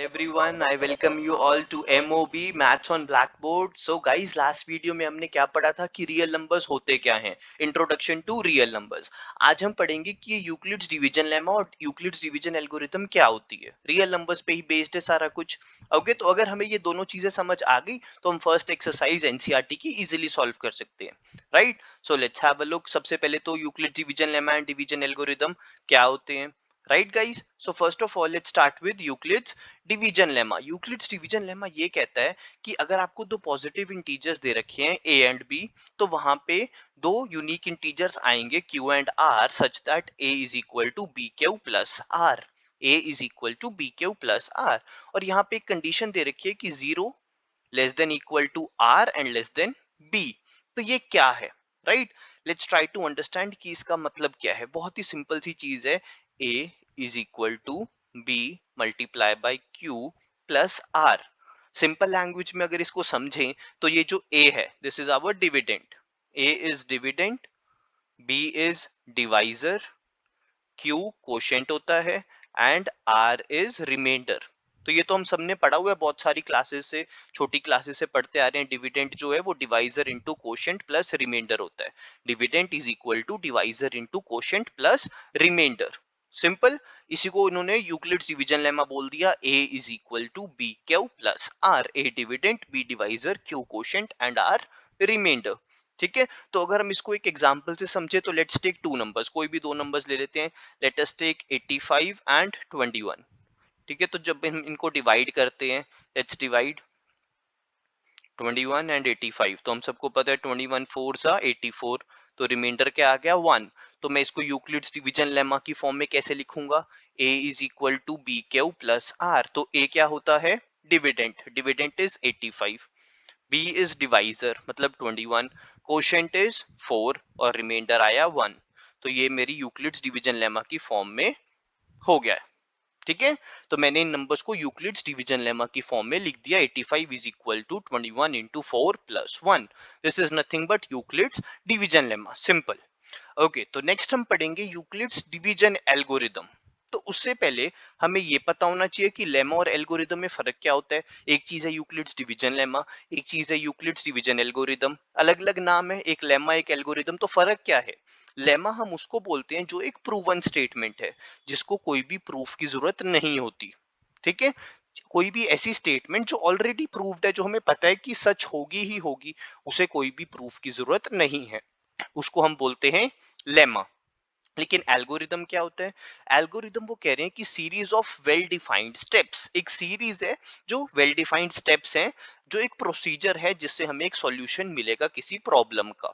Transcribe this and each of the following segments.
everyone, I welcome you all to MOB Maths on Blackboard. So guys, last video में हमने क्या पढ़ा था कि रियल नंबर्स होते क्या हैं, इंट्रोडक्शन टू रियल नंबर्स। आज हम पढ़ेंगे कि यूक्लिड्स डिवीजन लेमा और यूक्लिड्स डिवीजन एल्गोरिथम क्या होती है। रियल नंबर्स पे ही बेस्ड है सारा कुछ। ओके, तो अगर हमें ये दोनों चीजें समझ आ गई तो हम फर्स्ट एक्सरसाइज एनसीईआरटी की इजीली सॉल्व कर सकते हैं, right. So let's have a look. सबसे पहले तो Euclid's division lemma and division algorithm क्या होते हैं, right guys. So first of all let's start with Euclid's division lemma. Euclid's division lemma ये कहता है कि अगर आपको दो पॉजिटिव इंटीजर्स दे रखे हैं a एंड b, तो वहां पे दो यूनिक इंटीजर्स आएंगे q and r such that a is equal to B Q plus r। a is equal to B Q plus r। और यहाँ पे एक कंडीशन दे रखी है कि 0 less than equal to r and less than b। तो ये क्या है, right. Let's try to understand कि इसका मतलब क्या है। बहुत ही सिंपल सी चीज है, a is equal to b multiply by q plus r। Simple language में अगर इसको समझें तो ये जो a है, this is our dividend. a is dividend, b is divisor, q quotient होता है एंड r इज रिमाइंडर। तो ये तो हम सबने पढ़ा हुआ है बहुत सारी क्लासेस से, छोटी क्लासेस से पढ़ते आ रहे हैं। डिविडेंड जो है वो divisor into quotient plus reminder होता है। Dividend is equal to divisor into quotient plus reminder. Simple. इसी को इन्होंने यूक्लिड्स डिवीजन लेमा बोल दिया। a is equal to B Q plus R. A dividend, B divisor, Q quotient and R reminder. ठीक है, तो अगर हम इसको एक एग्जांपल से समझे तो लेट्स टेक टू नंबर्स, कोई भी दो नंबर्स ले लेते हैं। Let us take 85 and 21। ठीक है, तो जब हम इनको डिवाइड करते हैं, लेट्स डिवाइड 21 एंड 85। तो हम सबको पता है 21 फोर सा 84, तो रिमाइंडर क्या आ गया 1। तो मैं इसको यूक्लिड्स डिवीजन लेमा की फॉर्म में कैसे लिखूंगा, a is equal to B Q plus R. तो a क्या होता है, dividend, dividend is 85, b is divisor मतलब 21, कोशेंट इज 4 और रिमाइंडर आया 1। तो ये मेरी यूक्लिड्स डिवीजन लेमा की फॉर्म में हो गया है। ठीक है, तो मैंने इन नंबर्स को यूक्लिड्स डिवीजन लेमा की फॉर्म में लिख दिया। 85 is equal to 21 into 4 plus 1। This is nothing but Euclid's division lemma, simple. Okay, तो नेक्स्ट हम पढ़ेंगे यूक्लिड्स डिवीजन एल्गोरिदम। तो उससे पहले हमें ये पता होना चाहिए कि लेमा और एल्गोरिदम में फर्क क्या होता है। एक चीज है यूक्लिड्स डिवीजन लेमा, एक चीज है यूक्लिड्स डिवीजन एल्गोरिदम। अलग अलग नाम है, एक लेमा एक एल्गोरिदम। तो फर्क क्या है, लेमा हम उसको बोलते हैं जो एक प्रूवन स्टेटमेंट है, जिसको कोई भी प्रूफ की जरूरत नहीं होती। ठीक है, कोई भी ऐसी स्टेटमेंट जो ऑलरेडी प्रूव्ड है, जो हमें पता है कि सच होगी ही होगी, उसे कोई भी प्रूफ की जरूरत नहीं है, उसको हम बोलते हैं लेमा। लेकिन एल्गोरिदम क्या होता है, एल्गोरिदम वो कह रहे हैं कि series of well defined steps, एक सीरीज है जो वेल डिफाइंड स्टेप्स हैं, जो एक प्रोसीजर है जिससे हमें एक सॉल्यूशन मिलेगा किसी प्रॉब्लम का।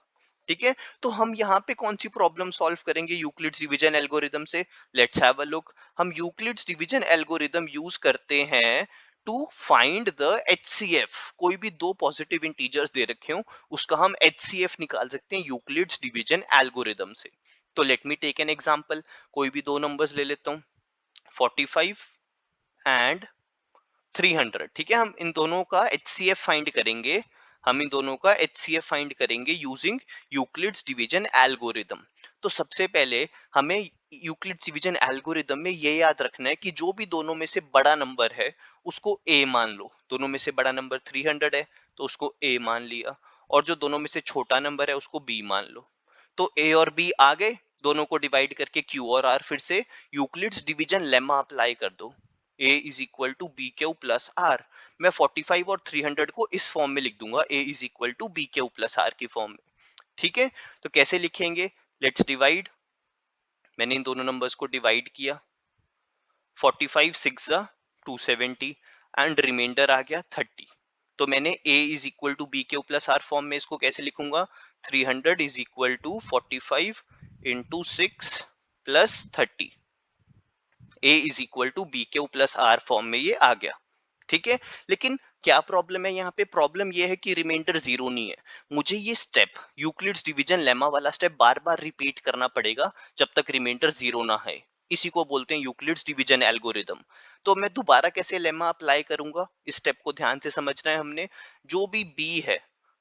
ठीक है, तो हम यहाँ पे कौन सी प्रॉब्लम सॉल्व करेंगे यूक्लिड्स डिवीजन एल्गोरिदम से। Let's have a look. हम यूक्लिड्स डिवीजन एल्गोरिदम यूज करते हैं टू फाइंड द एचसीएफ। कोई भी दो पॉजिटिव इंटीजर्स दे रखे हो, उसका हम एचसीएफ निकाल सकते हैं यूक्लिड्स डिवीजन एल्गोरिदम से। तो let me take an example. कोई भी दो नंबर्स ले लेता हूँ, 45 एंड 300। ठीक है, हम इन दोनों का एचसीएफ फाइंड करेंगे। हम इन दोनों का एचसीएफ फाइंड करेंगे यूजिंग यूक्लिड्स डिवीजन एल्गोरिदम। तो सबसे पहले हमें यूक्लिड्स डिवीजन एल्गोरिदम में ये याद रखना है कि जो भी दोनों में से बड़ा नंबर है उसको a मान लो। दोनों में से बड़ा नंबर 300 है तो उसको a मान लिया, और जो दोनों में से छोटा नंबर है उसको b मान लो। तो a और b आ गए, दोनों को डिवाइड करके q और r, फिर से यूक्लिड्स डिवीजन लेमा अप्लाई कर दो। a is equal to B Q plus R. मैं 45 और 300 को इस फॉर्म में लिख दूंगा, a is equal to B Q plus R की फॉर्म में। ठीक है, तो कैसे लिखेंगे, लेट्स डिवाइड। मैंने इन दोनों नंबर्स को डिवाइड किया, 45 6 270 एंड रिमाइंडर आ गया 30। तो मैंने a is equal to B Q plus R form में इसको कैसे लिखूंगा, 300 is equal to 45 into 6 plus 30। a is equal to B Q plus R form में ये आ गया। ठीक है, लेकिन क्या प्रॉब्लम है यहाँ पे, प्रॉब्लम ये है कि रिमाइंडर जीरो नहीं है। मुझे ये स्टेप, यूक्लिड्स डिवीजन लेमा वाला स्टेप बार बार रिपीट करना पड़ेगा जब तक रिमाइंडर जीरो ना है। इसी को बोलते हैं यूक्लिड्स डिवीजन एल्गोरिदम। तो मैं दोबारा कैसे लेमा अप्लाई करूंगा, इस स्टेप को ध्यान से समझना है हमने। जो भी b है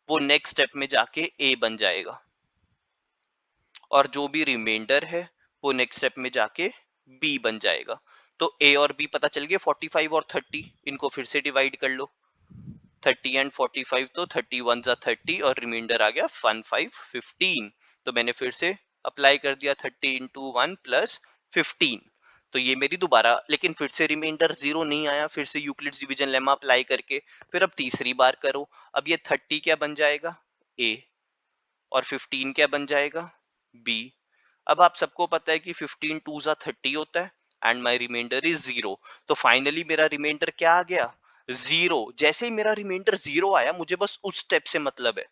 वो नेक्स्ट स्टेप में जाके a बन जाएगा, और जो भी रिमाइंडर है वो नेक्स्ट स्टेप में जाके b बन जाएगा। तो ए और बी पता चल गए 45 और 30, इनको फिर से डिवाइड कर लो 30 एंड 45, तो 31 जा 30 और रिमाइंडर आ गया 15 तो मैंने फिर से अप्लाई कर दिया 30 इंटू 1 प्लस 15, तो ये मेरी दोबारा, लेकिन फिर से रिमाइंडर 0 नहीं आया, फिर से यूक्लिड्स डिवीजन लेमा अप्लाई करके फिर अब तीसरी बार करो। अब ये 30 क्या बन जाएगा ए और 15 क्या बन जाएगा बी। अब आप सबको पता है कि 15 टू जा 30 होता है एंड माई रिमाइंडर इज 0, तो फाइनली मेरा रिमाइंडर क्या आ गया 0। जैसे ही मेरा रिमाइंडर 0 आया, मुझे बस उस स्टेप से मतलब है,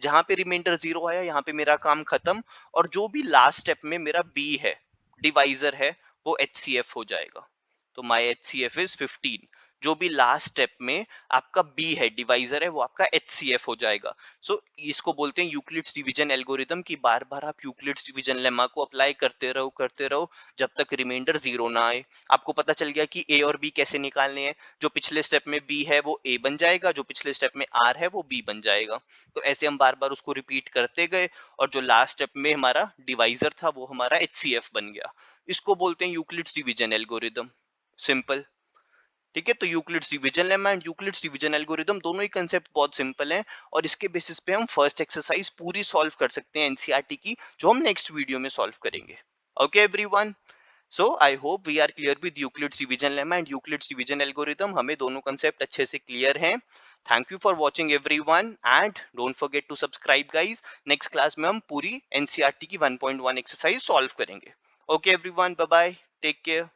जहां पे रिमाइंडर 0 आया यहाँ पे मेरा काम खत्म, और जो भी लास्ट स्टेप में मेरा बी है, डिवाइजर है, वो HCF हो जाएगा। तो माई HCF इज 15। जो भी लास्ट स्टेप में आपका बी है, डिवाइजर है, वो आपका HCF हो जाएगा। सो इसको बोलते हैं यूक्लिड्स डिवीजन एल्गोरिदम, की बार बार आप यूक्लिड्स डिवीजन लेमा को अप्लाई करते रहो जब तक रिमाइंडर 0 ना आए। आपको पता चल गया कि ए और बी कैसे निकालने हैं, जो पिछले स्टेप में बी है वो ए बन जाएगा, जो पिछले स्टेप में आर है वो बी बन जाएगा। तो ऐसे हम बार बार उसको रिपीट करते गए, और जो लास्ट स्टेप में हमारा डिवाइजर था वो हमारा HCF बन गया। इसको बोलते हैं यूक्लिड्स डिवीजन एल्गोरिदम। सिंपल, ठीक है। तो Euclid's division lemma and Euclid's division algorithm दोनों ही कंसेप्ट बहुत सिंपल हैं, और इसके बेसिस पे हम फर्स्ट एक्सरसाइज पूरी सॉल्व कर सकते हैं एनसीईआरटी की, जो हम नेक्स्ट वीडियो में सॉल्व करेंगे। Okay everyone, so I hope we are clear with Euclid's division lemma and Euclid's division algorithm. हमें दोनों कंसेप्ट अच्छे से क्लियर हैं। Thank you for watching everyone and don't forget to subscribe guys. Next class में हम पूरी NCERT की 1.1 exercise solve करेंगे। Okay everyone, bye bye, take care.